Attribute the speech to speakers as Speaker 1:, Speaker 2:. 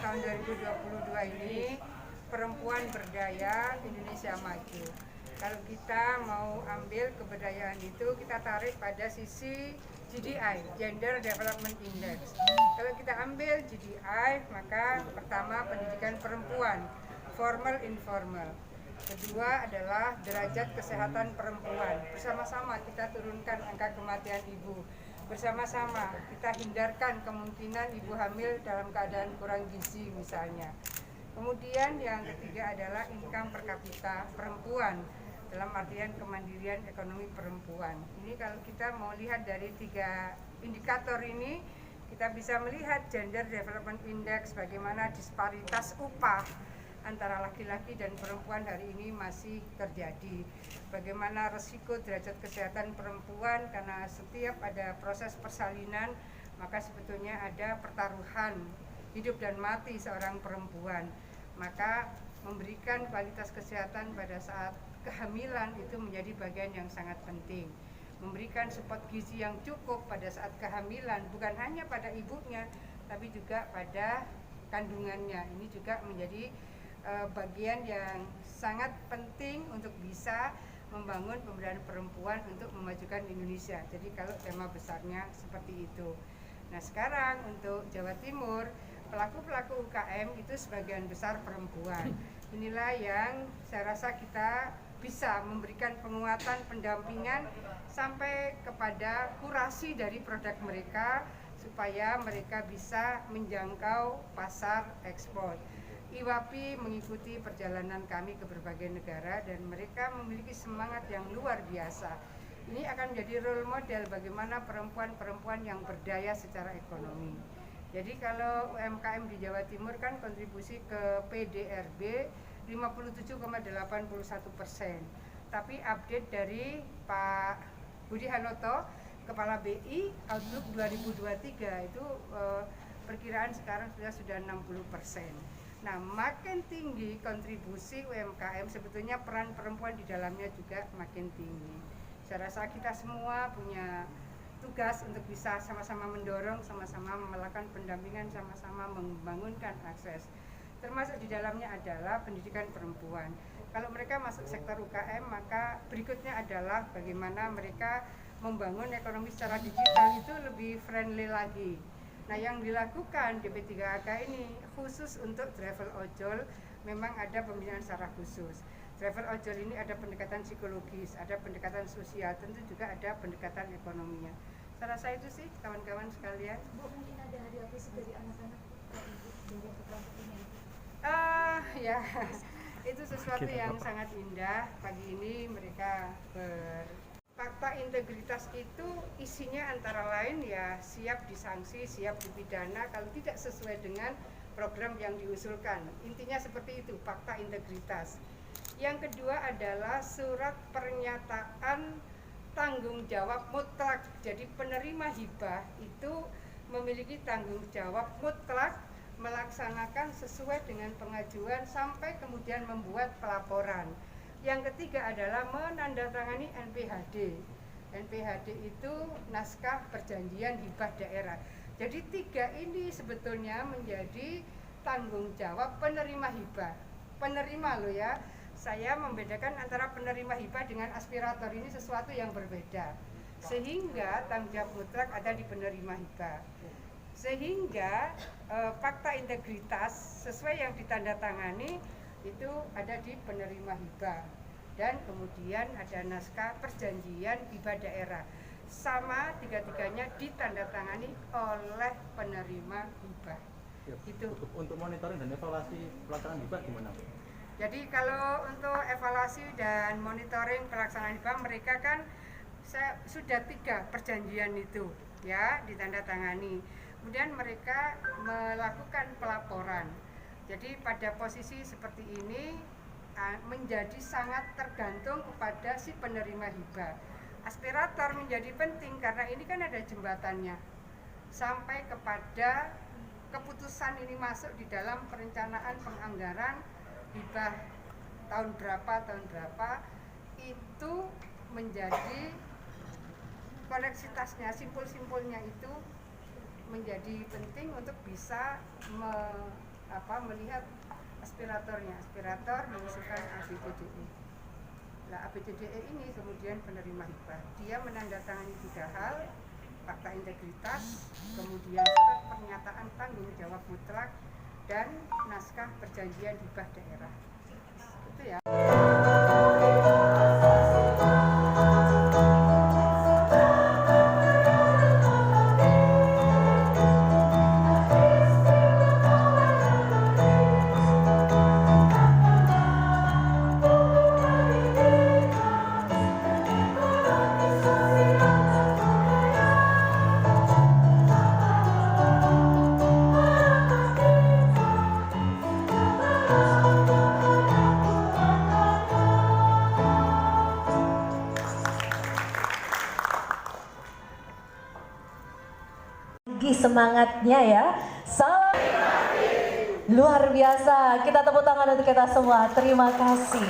Speaker 1: tahun 2022 ini perempuan berdaya Indonesia maju. Kalau kita mau ambil keberdayaan itu, kita tarik pada sisi GDI, Gender Development Index. Kalau kita ambil GDI, maka pertama pendidikan perempuan, formal informal. Kedua adalah derajat kesehatan perempuan. Bersama-sama kita turunkan angka kematian ibu. Bersama-sama kita hindarkan kemungkinan ibu hamil dalam keadaan kurang gizi misalnya. Kemudian yang ketiga adalah income per kapita perempuan dalam artian kemandirian ekonomi perempuan. Ini kalau kita mau lihat dari 3 indikator ini, kita bisa melihat Gender Development Index bagaimana disparitas upah antara laki-laki dan perempuan hari ini masih terjadi. Bagaimana resiko derajat kesehatan perempuan karena setiap ada proses persalinan, maka sebetulnya ada pertaruhan hidup dan mati seorang perempuan. Maka memberikan kualitas kesehatan pada saat kehamilan itu menjadi bagian yang sangat penting. Memberikan support gizi yang cukup pada saat kehamilan, bukan hanya pada ibunya, tapi juga pada kandungannya. Ini juga menjadi bagian yang sangat penting untuk bisa membangun pemberdayaan perempuan untuk memajukan Indonesia. Jadi kalau tema besarnya seperti itu. Nah sekarang untuk Jawa Timur, pelaku-pelaku UKM itu sebagian besar perempuan. Inilah yang saya rasa kita bisa memberikan penguatan, pendampingan sampai kepada kurasi dari produk mereka supaya mereka bisa menjangkau pasar ekspor. IWAPI mengikuti perjalanan kami ke berbagai negara dan mereka memiliki semangat yang luar biasa. Ini akan menjadi role model bagaimana perempuan-perempuan yang berdaya secara ekonomi. Jadi kalau UMKM di Jawa Timur kan kontribusi ke PDRB 57,81%. Tapi update dari Pak Budi Hanoto, Kepala BI, Outlook 2023 itu perkiraan sekarang sudah 60%. Nah, makin tinggi kontribusi UMKM, sebetulnya peran perempuan di dalamnya juga makin tinggi. Saya rasa kita semua punya tugas untuk bisa sama-sama mendorong, sama-sama melakukan pendampingan, sama-sama membangunkan akses. Termasuk di dalamnya adalah pendidikan perempuan. Kalau mereka masuk sektor UKM, maka berikutnya adalah bagaimana mereka membangun ekonomi secara digital itu lebih friendly lagi. Nah yang dilakukan DP3AK ini khusus untuk travel ojol, memang ada pembinaan secara khusus. Travel ojol ini ada pendekatan psikologis, ada pendekatan sosial, tentu juga ada pendekatan ekonominya. Saya rasa itu sih kawan-kawan sekalian.
Speaker 2: Bu, mungkin ada hadiah fisik dari anak-anak dari kelompok ini?
Speaker 1: Ya, itu sesuatu yang sangat indah. Pagi ini mereka fakta integritas itu isinya antara lain ya siap disanksi, siap dipidana kalau tidak sesuai dengan program yang diusulkan. Intinya seperti itu, fakta integritas. Yang kedua adalah surat pernyataan tanggung jawab mutlak. Jadi penerima hibah itu memiliki tanggung jawab mutlak melaksanakan sesuai dengan pengajuan sampai kemudian membuat pelaporan. Yang ketiga adalah menandatangani NPHD. NPHD itu naskah perjanjian hibah daerah. Jadi 3 ini sebetulnya menjadi tanggung jawab penerima hibah. Penerima loh ya. Saya membedakan antara penerima hibah dengan aspirator, ini sesuatu yang berbeda. Sehingga tanggung jawab mutlak ada di penerima hibah. Sehingga fakta integritas sesuai yang ditandatangani itu ada di penerima hibah. Dan kemudian ada naskah perjanjian hibah daerah. Sama 3-tiganya ditandatangani oleh penerima hibah. Itu.
Speaker 3: Untuk monitoring dan evaluasi pelaksanaan hibah gimana?
Speaker 1: Jadi kalau untuk evaluasi dan monitoring pelaksanaan hibah, mereka kan sudah 3 perjanjian itu ya ditandatangani. Kemudian mereka melakukan pelaporan. Jadi pada posisi seperti ini menjadi sangat tergantung kepada si penerima hibah. Aspirator menjadi penting karena ini kan ada jembatannya sampai kepada keputusan ini masuk di dalam perencanaan penganggaran hibah tahun berapa itu menjadi koneksitasnya, simpul-simpulnya itu menjadi penting untuk bisa melihat aspiratornya. Aspirator mengusulkan ABCDE. Nah, ABCDE ini kemudian penerima hibah. Dia menandatangani 3 hal, fakta integritas, kemudian surat pernyataan tanggung jawab mutlak, dan naskah perjanjian hibah daerah. Itu ya.
Speaker 4: Semangatnya ya, salam luar biasa. Kita tepuk tangan untuk kita semua. Terima kasih.